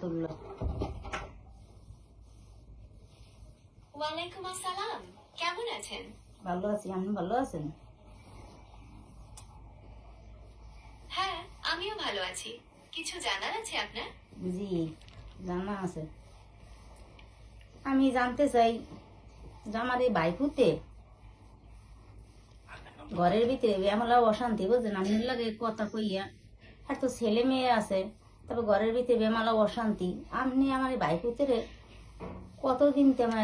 রহমতুল্লাহ। ওয়ালাইকুম আসসালাম, কেমন আছেন? ভালো আছি, আপনি ভালো আছেন? হ্যাঁ, আমিও ভালো আছি। কিছু জানার আছে আপনার? জি, জানা আছে। আমি জানতে চাই যে আমার এই বাইকুতে ঘরের ভিতরে এমলা অশান্তি, বুঝছেন? আপনার লাগে কথা কইয়া, আর তো ছেলে মেয়ে আছে, তবে ঘরের ভিতরে বেমালা অশান্তি। আপনি আমার এই বাইকুতে কতদিন তেমন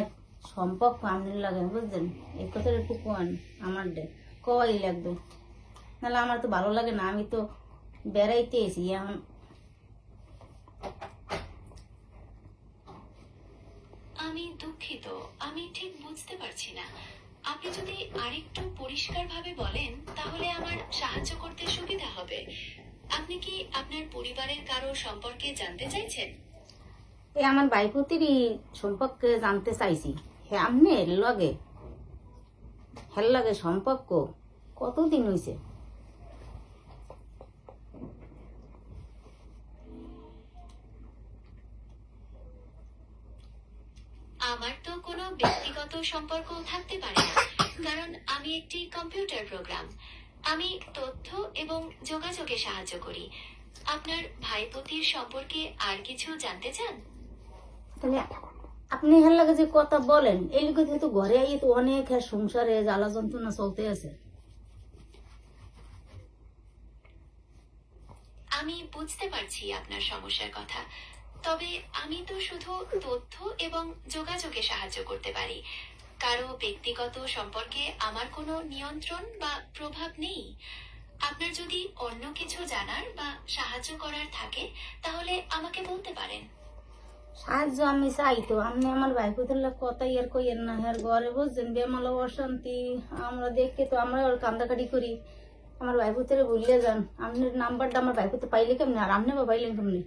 সম্পর্ক আপনার লাগে, বুঝছেন? এই কথা একটু কোন আমার কই লাগবে, নাহলে আমার তো ভালো লাগে না। আমি তো বেড়াইতে এসি এখন। আমি দুঃখিত, আমি ঠিক বুঝতে পারছি না। আপনি যদি আরেকটু পরিষ্কারভাবে বলেন তাহলে আমার সাহায্য করতে সুবিধা হবে। আপনি কি আপনার পরিবারের কারো সম্পর্কে জানতে চাইছেন? এই আমার বাইকুতিরই সম্পর্কে জানতে চাইছি। হ্যাঁ, আপনি লগে হের লগে সম্পর্ক কতদিন হয়েছে? আমার তো কোনো ব্যক্তিগত সম্পর্ক থাকতে পারে না, কারণ আমি একটি কম্পিউটার প্রোগ্রাম। আমি তথ্য এবং যোগাযোগে সাহায্য করি। আপনার ভাইপতির সম্পর্কে আর কিছু জানতে চান? তাহলে আপনি হের লাগে যে কথা বলেন, এই লোকে তো ঘরে আইয়ে তো অনেক সংসারে জ্বালা যন্ত্রণা চলতে আছে। আমি বুঝতে পারছি আপনার সমস্যার কথা, তবে আমি তো শুধু তথ্য এবং যোগাযোগে সাহায্য করতে পারি। কারো ব্যক্তিগত সম্পর্কে আমার কোনো নিয়ন্ত্রণ বা প্রভাব নেই। আপনার যদি অন্য কিছু জানার বা সাহায্য করার থাকে তাহলে আমাকে বলতে পারেন। সাহায্য আমি চাই তো, আপনি আমার বাইকুতের লোক কথা ইয়ার কইয়ের না। হের ঘরে বুঝছেন বেমালা অশান্তি, আমরা দেখে তো আমরা ওর কান্দাকাটি করি। আমার বাইকুতেরে ভুলিয়ে যান। আপনার নাম্বারটা আমার বাইকুতে পাইলে কেমনি, আর আপনি বা পাইলেন কেমনি?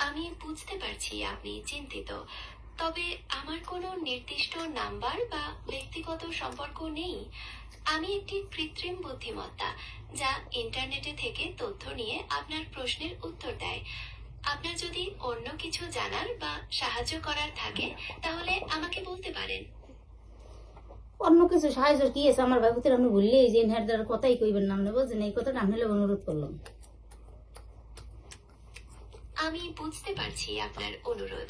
আমি বুঝতে পারছি আপনি চিন্তিত, তবে আমার কোনো নির্দিষ্ট নাম্বার বা ব্যক্তিগত সম্পর্ক নেই। আমি একটি কৃত্রিম বুদ্ধিমত্তা যা ইন্টারনেটে থেকে তথ্য নিয়ে আপনার প্রশ্নের উত্তর দেয়। আপনার যদি অন্য কিছু জানার বা সাহায্য করার থাকে তাহলে আমাকে বলতে পারেন। অন্য কিছু সাহায্য কি আছে? আমার বাইকুতের আপনি ভুললেই যে হের দ্বারা কথাই কইবেন না। আপনি বুঝছেন, এই কথাটা আপনি লোক অনুরোধ করলাম। আমি বুঝতে পারছি আপনার অনুরোধ,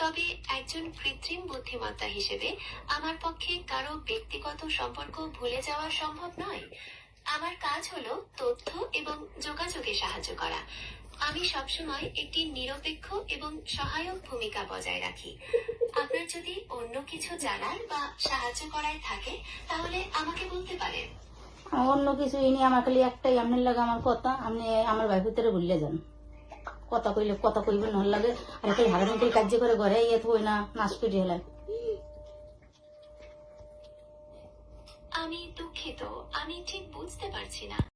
তবে একজন কৃত্রিম বুদ্ধিমত্তা হিসেবে আমার পক্ষে কারো ব্যক্তিগত সম্পর্ক ভুলে যাওয়া সম্ভব নয়। আমার কাজ হলো তথ্য এবং যোগাযোগে সাহায্য করা। আমি সবসময় একটি নিরপেক্ষ এবং সহায়ক ভূমিকা বজায় রাখি। আপনার যদি অন্য কিছু জানার বা সাহায্য করার থাকে তাহলে আমাকে বলতে পারেন। অন্য কিছু ইনি আমার খালি একটাই, আপনার লাগে আমার কথা। আপনি আমার বাইকুতেরে ভুলিয়ে যান। কথা কইলে কথা কইবেন নহল লাগে, আর একটা হারামিতে কার্য করে ঘরে ইয়ে থই না, নাশ করে হেলায়। আমি দুঃখিত, আমি ঠিক বুঝতে পারছি না।